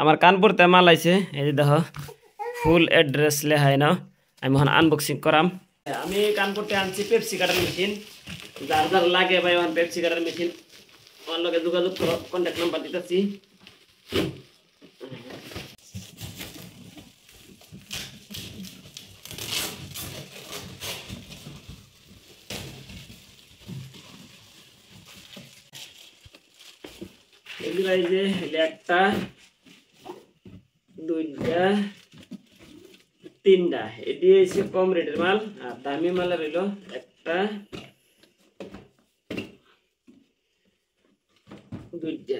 আমার কানপুরতে মাল আইছে এই যে দেখো ফুল অ্যাড্রেস লেখাই না আমি এখন আনবক্সিং করাম আমি কানপুরতে আনছি পেপসি কাটার মেশিন যার যার লাগে ভাই এখন পেপসি কাটার মেশিন আমার লগে যোগাযোগ করো কন্ট্যাক্ট নাম্বার দিতেছি এগুলো এই যে একটা দুইটা তিনটা এটি হচ্ছে কম রেটের মাল আর দামি মাল রইল একটা দুইটা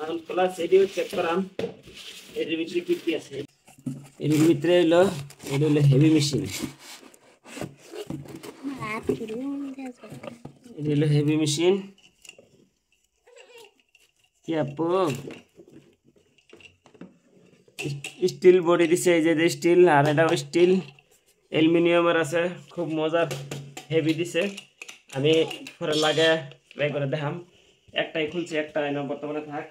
আর প্লাস এটিও চেক করাম এর ভিতরে কি কি আছে এর ভিতরে হলো এটা হলো হেভি মেশিন এটা হলো হেভি মেশিন কি আপু স্টিল বডি দিছে এই যে স্টিল আর এটাও স্টিল অ্যালুমিনিয়ামের আছে খুব মজার হেভি দিছে আমি পরে লাগে ট্রাই করে দেখাম একটাই খুলছে একটা এনে বর্তমানে থাক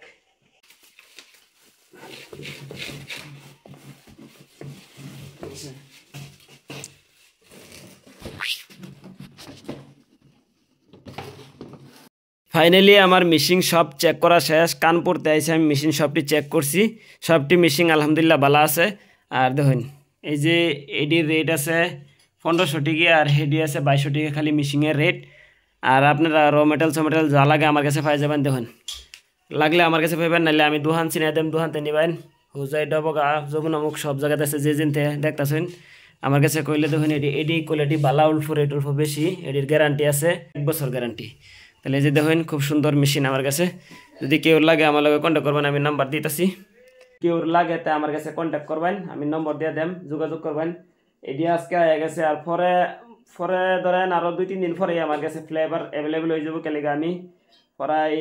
ফাইনালি আমার মেশিন সব চেক করা শেষ কানপুরতে আইসে আমি মেশিন সবটি চেক করছি সবটি মেশিন আলহামদুলিল্লাহ ভালো আছে আর দেখুন এই যে এডির রেট আছে 1500 টাকা আর হেডি আছে 2200 টাকা খালি মেশিনের রেট আর আপনারা র মেটেরিয়াল যা লাগে আমার কাছে পাই যাবেন দেখুন লাগলে আমার কাছে পাইবেন নাহলে আমি দোকান চিনাই দেম দোকানতে নিবেন হুজাই ডবগা যমুনা মুখ সব জায়গাতে আছে যে জিনতে দেখতেছেন আমার কাছে কইলে দেখুন এডি কোয়ালিটি ভালো উল্ফো রেট উল্ফো বেশি এডির গ্যারান্টি আছে 1 বছর গ্যারান্টি তাহলে এই যে দেখুন খুব সুন্দর মেশিন আমার কাছে যদি কেউ লাগে আমার লগে কন্ট্যাক্ট করবেন আমি নাম্বার দিতেছি কেউ লাগে তা আমার কাছে কন্ট্যাক্ট করবেন আমি নম্বর দিয়ে দেম যোগাযোগ করবেন এডি আজকে হয়ে গেছে আর পরে পরে ধরেন আরও 2-3 দিন পরে আমার কাছে ফ্লেভার অ্যাভেলেবেল হয়ে যাবো কেলেগা আমি প্রায়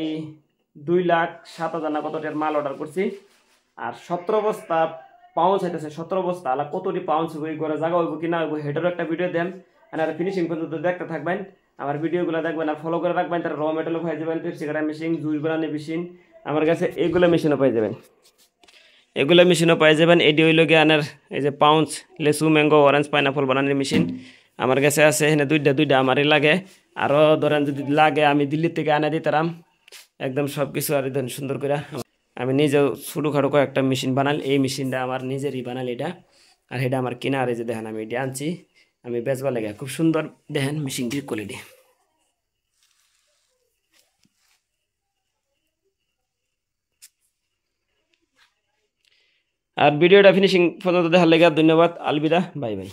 2,07,000 না কতটার মাল অর্ডার করছি আর 17 বস্তা পাউন্স হইতেছে 17 বস্তা আলা কতটি পাউন্স হইব এই ঘরে জায়গা হইব কি না হইব হেটারও একটা ভিডিও দেন আর ফিনিশিং পর্যন্ত দেখতে থাকবেন আমার ভিডিওগুলো দেখবেন আর ফলো করে রাখবেন তার র মেটেরিয়ালও পাই যাবেন পেপসি কাটার মেশিন জুস বানানোর মেশিন আমার কাছে এইগুলো মেশিনও পাই যাবেন এগুলো মেশিনও পাই যাবেন এডি হইল গিয়ে আনার এই যে পাউন্স লেসু ম্যাঙ্গো অরেঞ্জ পাইনাপল বানানোর মেশিন আমার কাছে আছে এখানে দুইটা আমারই লাগে আরও ধরেন যদি লাগে আমি দিল্লি থেকে আনা দিতাম একদম সব কিছু আর ধরেন সুন্দর করে আমি নিজেও ছোটোখাটো একটা মেশিন বানাল এই মেশিনটা আমার নিজেরই বানাল এটা আর এটা আমার কিনা আর এই যে দেখেন আমি এটা আনছি আমি বেচবা লাগে খুব সুন্দর দেখেন মেশিনটির কোয়ালিটি আর ভিডিওটা ফিনিশিং পর্যন্ত দেখার লাগে ধন্যবাদ আলবিদা বাই বাই